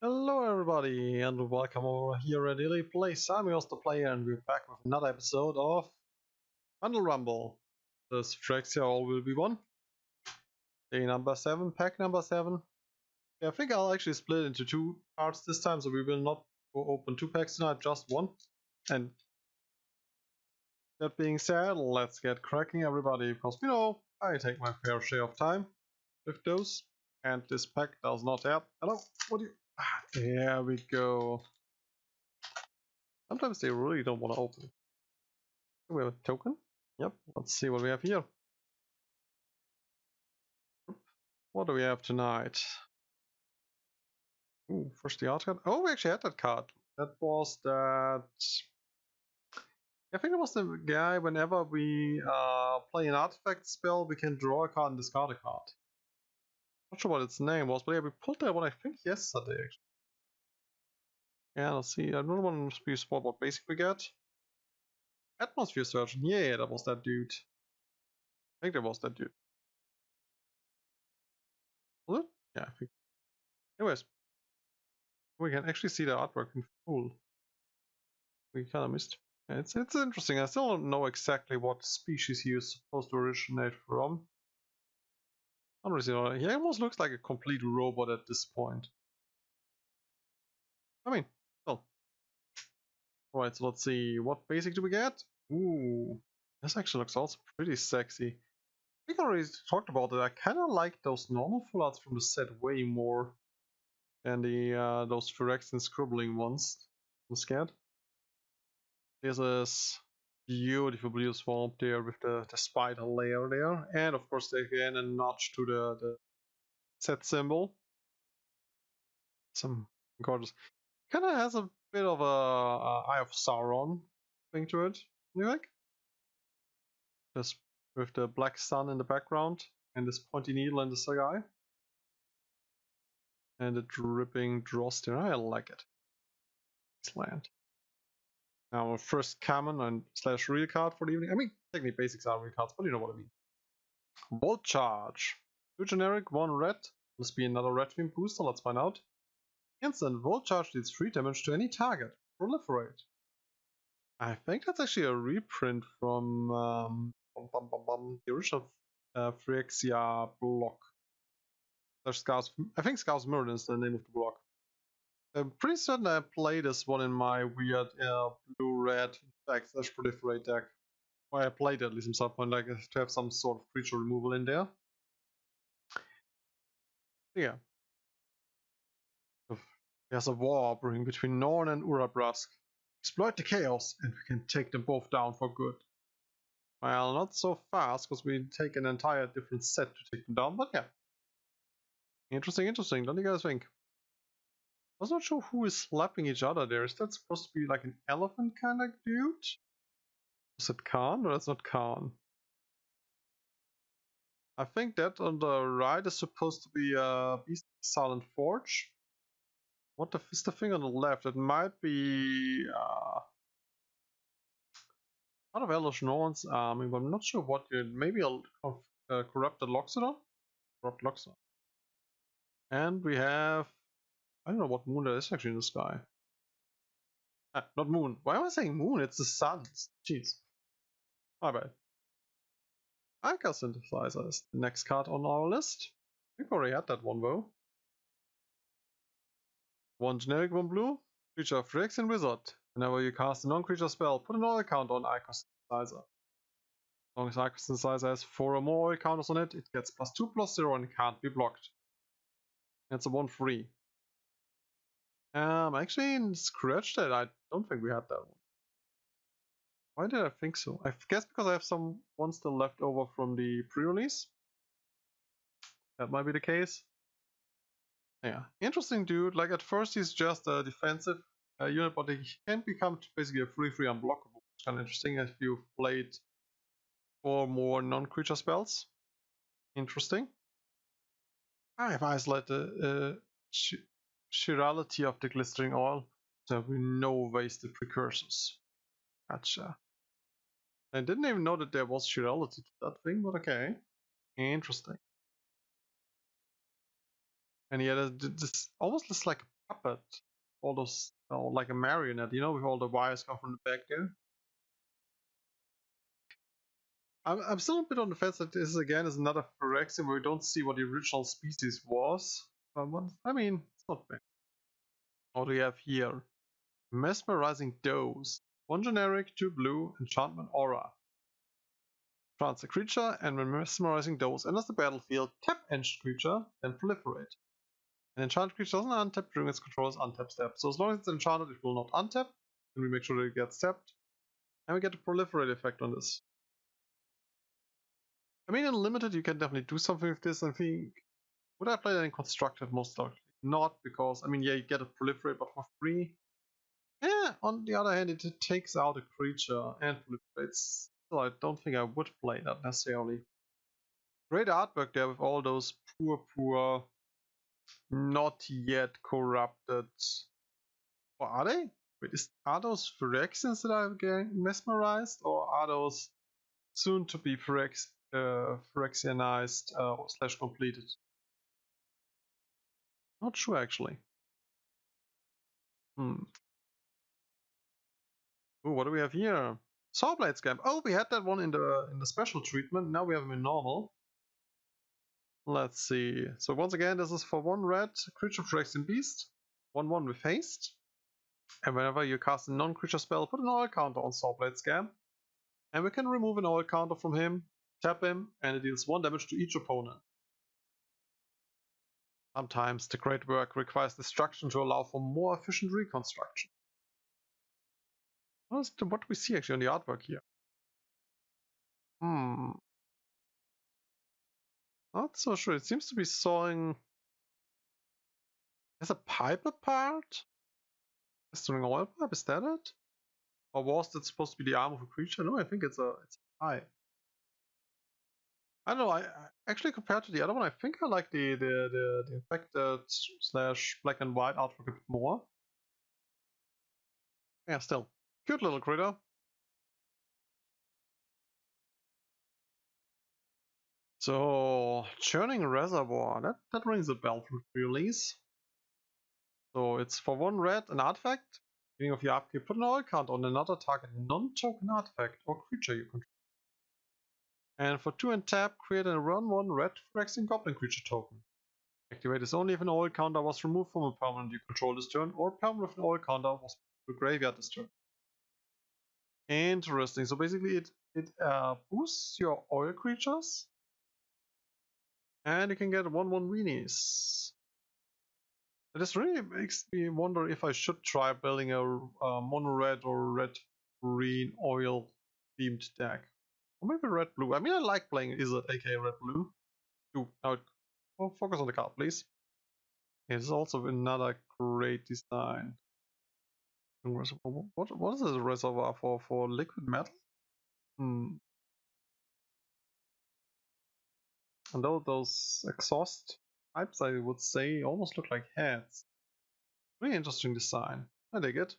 Hello everybody and welcome over here at Illy Place. I'm yours the player and we're back with another episode of Bundle Rumble. This Phyrexia all will be one. Day number 7, pack number 7. Yeah, I think I'll actually split into two parts this time, so we will not go open two packs tonight, just one. And that being said, let's get cracking everybody, because you know, I take my fair share of time with those. And this pack does not have. Hello, what do you... there we go. Sometimes they really don't want to open. We have a token. Yep, let's see what we have here. What do we have tonight? Ooh, first the art card. Oh, we actually had that card. That was that... I think it was the guy, whenever we play an artifact spell, we can draw a card and discard a card. Not sure what its name was, but yeah, we pulled that one I think yesterday actually. Yeah, let's see. Another one must be spot what basic we get. Atmosphere Surgeon. Yeah, that was that dude. I think that was that dude. Was it? Yeah, I think. Anyways, we can actually see the artwork in full. We kind of missed. It's interesting. I still don't know exactly what species he is supposed to originate from. I don't really know. He almost looks like a complete robot at this point. I mean, well. Alright, so let's see. What basic do we get? Ooh, this actually looks also pretty sexy. I think I already talked about it. I kind of like those normal full arts from the set way more than the those Phyrexian scribbling ones. I'm scared. There's this beautiful blue swamp there with the spider layer there, and of course again a notch to the set symbol. Some gorgeous. Kind of has a bit of a Eye of Sauron thing to it. You like? Just with the black sun in the background and this pointy needle in the sky. And the dripping dross there. I like it. Excellent. Now first common and slash real card for the evening. I mean, technically basics are real cards, but you know what I mean. Volt Charge. 2 generic, 1 red. Must be another red theme booster, let's find out. Instant Volt Charge deals 3 damage to any target. Proliferate. I think that's actually a reprint from the original Phyrexia block. I think Scout's Mirror is the name of the block. I'm pretty certain I played this one in my weird blue-red deck slash proliferate deck. Or I played it at least at some point, like to have some sort of creature removal in there. Yeah. There's a war brewing between Norn and Urabrask. Exploit the chaos, and we can take them both down for good. Well, not so fast, because we take an entire different set to take them down, but yeah. Interesting, interesting. Don't you guys think? I was not sure who is slapping each other there. Is that supposed to be like an elephant kind of dude? Is it Khan? Or that's not Khan? I think that on the right is supposed to be Beast Silent Forge. What is the thing on the left? It might be part of Elish Norn's army, but I'm not sure what yet. Maybe a corrupted Loxodon? Corrupt Loxodon. And we have... I don't know what moon that is actually in the sky. Not moon. Why am I saying moon? It's the sun. Jeez. My bad. Anchor Synthesizer is the next card on our list. We've already had that one though. 1 generic, 1 blue. Creature of Phyrexian Wizard. Whenever you cast a non-creature spell, put an all count on Icon Synthesizer. As long as Icon Synthesizer has 4 or more all counters on it, it gets +2/+0 and can't be blocked. It's a 1/3. Actually in Scratch that I don't think we had that one. Why did I think so? I guess because I have some ones still left over from the pre-release. That might be the case. Yeah, interesting dude. Like at first he's just a defensive unit, but he can become basically a 3/3 unblockable. It's kind of interesting if you've played 4 more non-creature spells. Interesting. I've isolated the chirality of the glistering oil. There will be no wasted precursors. Gotcha. I didn't even know that there was chirality to that thing, but okay. Interesting. And yeah, this almost looks like a puppet. All those, like a marionette, with all the wires come from the back there. I'm still a bit on the fence that this again is another Phyrexia where we don't see what the original species was. But I mean, it's not bad. What do we have here? Mesmerizing Dose. 1 generic, 2 blue, enchantment aura. Trance a creature, and when Mesmerizing Dose enters the battlefield, tap enchanted creature, then proliferate. An enchanted creature doesn't untap during its controller's untap step. So as long as it's enchanted, it will not untap. And we make sure that it gets tapped. And we get a proliferate effect on this. I mean, in limited, you can definitely do something with this. I think, would I play that in constructed? Most likely not, because, I mean, yeah, you get a proliferate, but for free. Yeah, on the other hand, it takes out a creature and proliferates. So I don't think I would play that necessarily. Great artwork there with all those poor, not yet corrupted. Or are they? Wait, are those Phyrexians that are getting mesmerized, or are those soon to be Phyrexianized / completed? Not sure actually. Ooh, what do we have here? Sawblade Scamp. Oh, we had that one in the special treatment. Now we have him in normal. Let's see. So once again, this is for 1 red creature Phyrexian beast, 1/1 with haste. And whenever you cast a non-creature spell, put an oil counter on Sawblade Scamp. And we can remove an oil counter from him, tap him, and it deals 1 damage to each opponent. Sometimes the great work requires destruction to allow for more efficient reconstruction. What do we see actually on the artwork here? Not so sure. It seems to be sawing. There's a pipe apart? Is doing oil pipe? Is that it? Or was that supposed to be the arm of a creature? No, I think it's a pipe. I don't know. I actually, compared to the other one, I think I like the infected / black and white artwork a bit more. Yeah, still cute little critter. So churning reservoir, that rings a bell from release. So it's for 1 red, an artifact. Beginning of your upkeep, put an oil count on another target non-token artifact or creature you control. And for 2 and tap, create a run 1 red Phyrexian goblin creature token. Activate this only if an oil counter was removed from a permanent you control this turn, or a permanent with an oil counter was put to the graveyard this turn. Interesting. So basically, it boosts your oil creatures, and you can get 1/1 weenies. This really makes me wonder if I should try building a mono red or red green oil themed deck. Or maybe red blue. I mean, I like playing Izzet, aka red blue. Now, focus on the card, please. It is also another great design. What is this reservoir for liquid metal? And those exhaust pipes, I would say, almost look like heads. Really interesting design. I dig it.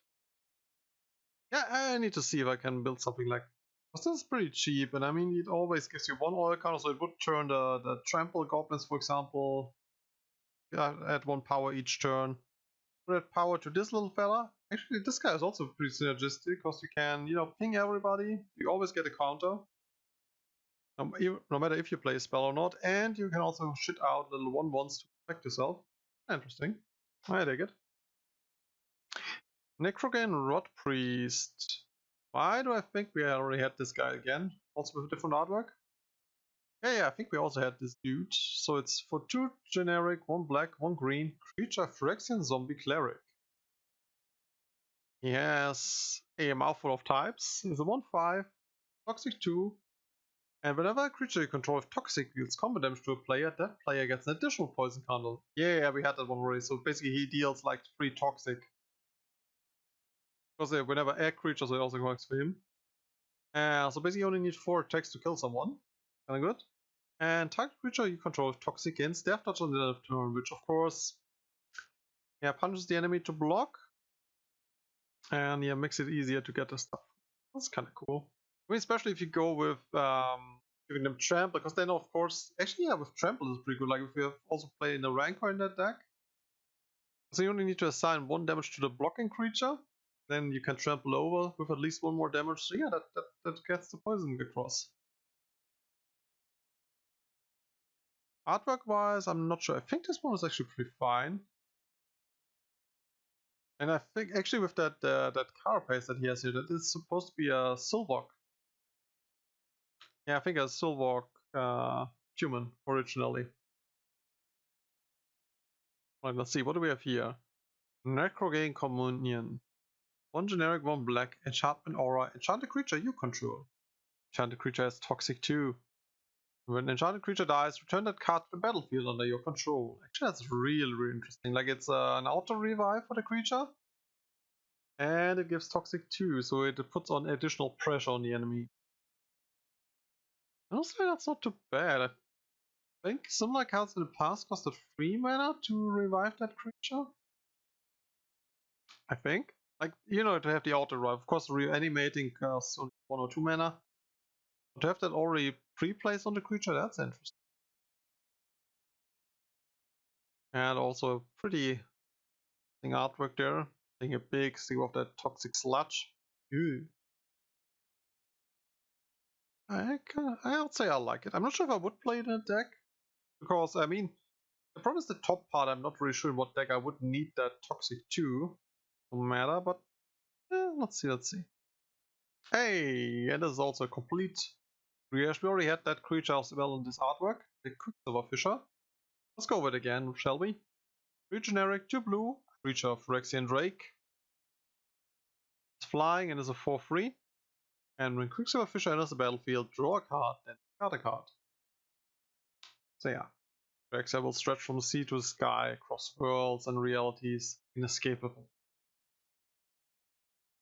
Yeah, I need to see if I can build something like. Because this is pretty cheap, and I mean, it always gives you 1 oil counter, so it would turn the trample goblins, for example, add 1 power each turn. Put that power to this little fella. Actually, this guy is also pretty synergistic, because you can, ping everybody. You always get a counter. No matter if you play a spell or not, and you can also shit out little 1/1s to protect yourself. Interesting. I dig it. Necrogan Rot Priest. Why do I think we already had this guy again? Also with a different artwork? Yeah, I think we also had this dude. So it's for 2 generic, 1 black, 1 green, creature Phyrexian zombie cleric. He has a mouthful of types. He's a 1/5, toxic 2, and whenever a creature you control with toxic deals combat damage to a player, that player gets an additional poison counter. Yeah, we had that one already. So basically he deals like 3 toxic. Because whenever air creatures it also works for him. So basically you only need 4 attacks to kill someone. Kinda good. And target creature you control with toxic gains death touch on the end of turn, which of course punches the enemy to block. And makes it easier to get the stuff. That's kinda cool. I mean, especially if you go with giving them trample, because then of course, actually with trample is pretty good. Like if you have also played in the rancor in that deck, So you only need to assign 1 damage to the blocking creature, then you can trample over with at least 1 more damage. So yeah, that gets the poison across. Artwork wise, I'm not sure. I think this one is actually pretty fine. And I think actually with that that carapace that he has here, that is supposed to be a Silvok. Yeah, I think a Silvok human originally. Right, let's see, what do we have here? Necrogain Communion. 1 generic, 1 black, enchantment aura, enchanted creature you control. Enchanted creature has toxic too. When an enchanted creature dies, return that card to the battlefield under your control. Actually, that's really, really interesting. Like, it's an auto revive for the creature. And it gives toxic too, so it puts on additional pressure on the enemy. Honestly, that's not too bad. I think similar cards in the past costed 3 mana to revive that creature. I think. Like, you know, to have the auto revive. Of course, reanimating costs only 1 or 2 mana. But to have that already pre-placed on the creature, that's interesting. And also pretty artwork there. Taking a big sip of that toxic sludge. Ew. I would say I like it. I'm not sure if I would play it in a deck. Because, I mean, the problem is the top part. I'm not really sure in what deck I would need that toxic 2. No matter, but let's see. Hey, and this is also a complete rehash. We already had that creature as well in this artwork, the Quicksilver Fisher. Let's go with it again, shall we? 3 generic, 2 blue, creature of Phyrexia and Drake. It's flying and is a 4/3. And when Quicksilver Fisher enters the battlefield, draw a card, then discard a card. So yeah, Phyrexia will stretch from the sea to the sky, across worlds and realities, inescapable.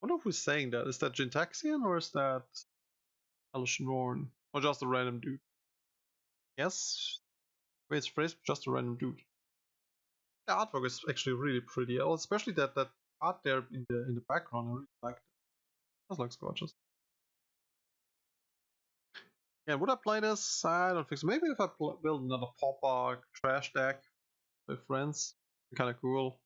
I wonder who's saying that. Is that Jintaxian or is that Alishnorn? Or just a random dude? Yes. Wait, it's phrased just a random dude. The artwork is actually really pretty. Oh, especially that art there in the background. I really like it. That looks gorgeous. Yeah, would I play this? I don't think so. Maybe if I build another Pauper trash deck with friends, kind of cool.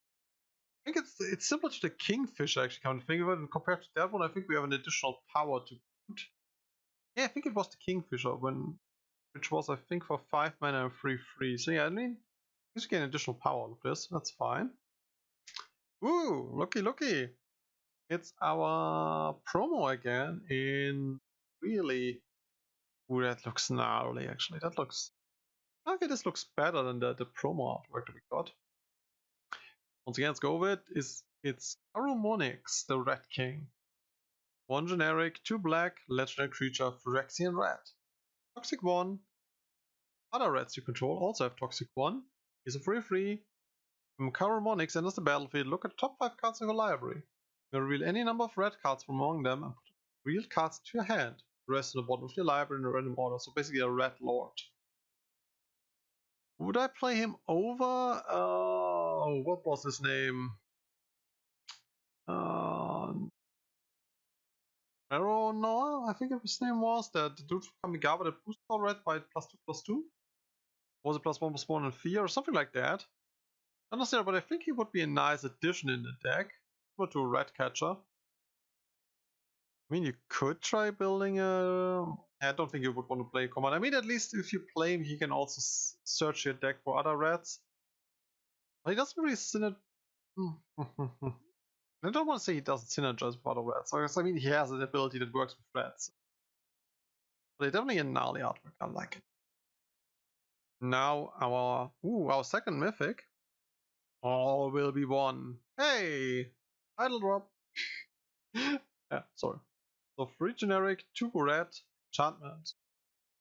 I think it's similar to the Kingfisher actually. Come to think of it, and compared to that one, I think we have an additional power to boot. Yeah, I think it was the Kingfisher which was I think for 5 mana and 3/3. So yeah, I mean, you get additional power with this. That's fine. Woo! Looky! It's our promo again in really. Ooh, that looks gnarly actually. That looks. I think this looks better than the promo artwork that we got. Once again, let's go with it. It's Arumonix, the Red King. 1 generic, 2 black, legendary creature, Phyrexia and red. Toxic 1. Other reds you control also have Toxic 1. Is a 3/3. When Arumonix enters the battlefield, look at the top 5 cards of your library. You reveal any number of red cards from among them and put revealed cards to your hand. The rest on the bottom of your library in a random order, so basically a red lord. Would I play him over? What was his name? Arrow Noah, I think his name was. The dude from Kamigawa that boosted all red by +2/+2. Was it +1/+1 and fear or something like that? Not necessarily, but I think he would be a nice addition in the deck. Or to a red catcher. I mean, you could try building a. I don't think you would want to play command. I mean, at least if you play him, he can also search your deck for other reds. But he doesn't really synergize. I don't want to say he doesn't synergize with other reds. I mean, he has an ability that works with reds. But definitely a gnarly artwork. I like it. Now our second mythic. All will be one. Hey, idle drop. Yeah, sorry. So 3 generic, 2 red, enchantment.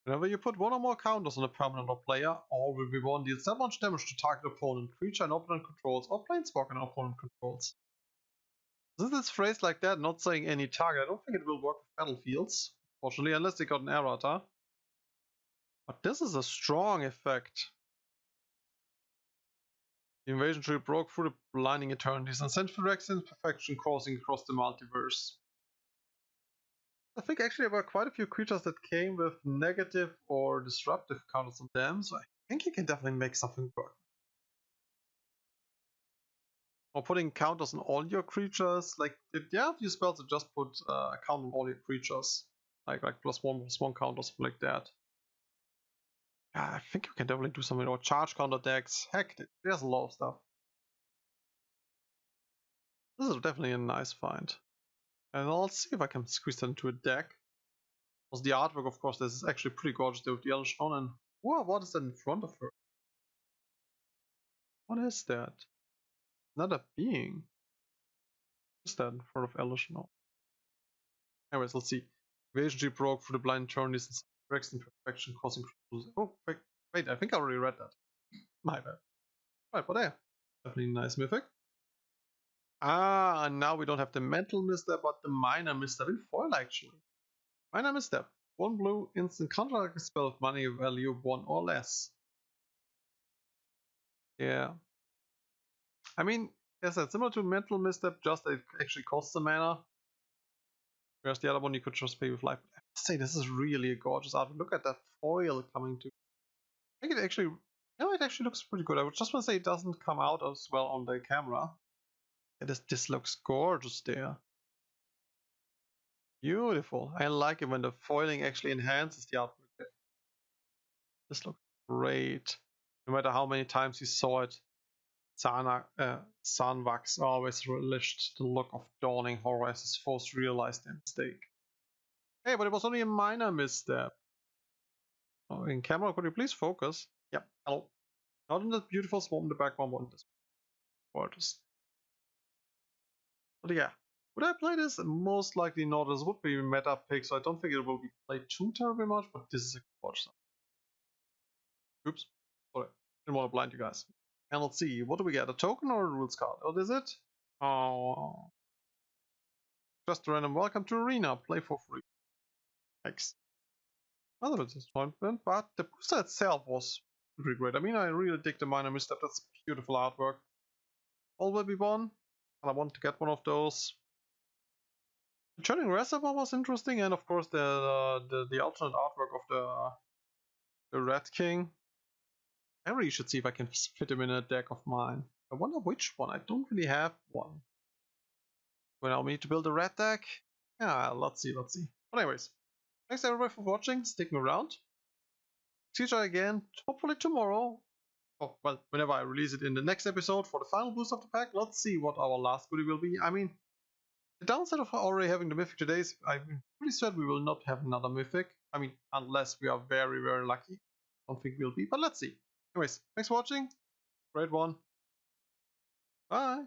Whenever you put 1 or more counters on a permanent or player, all will be one deals that much damage to target opponent, creature an opponent controls, or planeswalker an opponent controls. Since it's phrased like that, not saying any target, I don't think it will work with battlefields, fortunately, unless they got an errata. But this is a strong effect. The invasion tree broke through the blinding eternities and sent Phyrexian's perfection coursing across the multiverse. I think actually there were quite a few creatures that came with negative or disruptive counters on them, so I think you can definitely make something work. Or putting counters on all your creatures. Like, yeah, a few spells that just put a count on all your creatures. Like +1/+1 counters, like that. Yeah, I think you can definitely do something. Or charge counter decks. Heck, there's a lot of stuff. This is definitely a nice find. And I'll see if I can squeeze that into a deck. Because the artwork, of course, this is actually pretty gorgeous there with the Elvish on. And whoa, what is that in front of her? What is that? Another being. What is that in front of Elvish now? Anyways, let's see. Evasion broke through the blind journeys and Phyrexia in perfection, causing criminals. Oh, wait, I think I already read that. My bad. Right, but there. Definitely nice mythic. Ah, and now we don't have the mental misstep, but the minor misstep in foil, actually. Minor misstep. 1 blue, instant counter spell of money value 1 or less. Yeah. I mean, yes, that's similar to mental misstep, just that it actually costs the mana. Whereas the other one you could just pay with life. I have to say, this is really a gorgeous art. Look at that foil coming to. I think it actually, it actually looks pretty good. I would just want to say it doesn't come out as well on the camera. This looks gorgeous there. Beautiful. I like it when the foiling actually enhances the artwork. This looks great. No matter how many times you saw it, Sanvax always relished the look of dawning horror as his foes realized their mistake. Hey, but it was only a minor misstep. Oh, in camera, could you please focus? Yep, hello. Not in the beautiful swarm in the background, but in this gorgeous. But yeah, would I play this? Most likely not. This would be a meta pick, so I don't think it will be played too terribly much, but this is a gorgeous. Oops. Sorry. Didn't want to blind you guys. And let's see, what do we get? A token or a rules card? What is it? Oh. Just a random welcome to Arena. Play for free. Thanks. Another disappointment, but the booster itself was pretty great. I mean, I really dig the minor misstep. That's beautiful artwork. All will be won, and I want to get one of those. The Churning Reservoir was interesting, and of course the alternate artwork of the Red King. I really should see if I can fit him in a deck of mine. I wonder which one. I don't really have one. Well, we need to build a red deck. Yeah, let's see. But anyways, thanks everybody for watching, sticking around. See you again, hopefully tomorrow. Oh, well, whenever I release it in the next episode for the final boost of the pack. Let's see what our last goodie will be. I mean, the downside of already having the mythic today is I'm pretty certain we will not have another mythic. I mean, unless we are very, very lucky. Don't think we'll be, but let's see. Anyways, thanks for watching. Great one. Bye.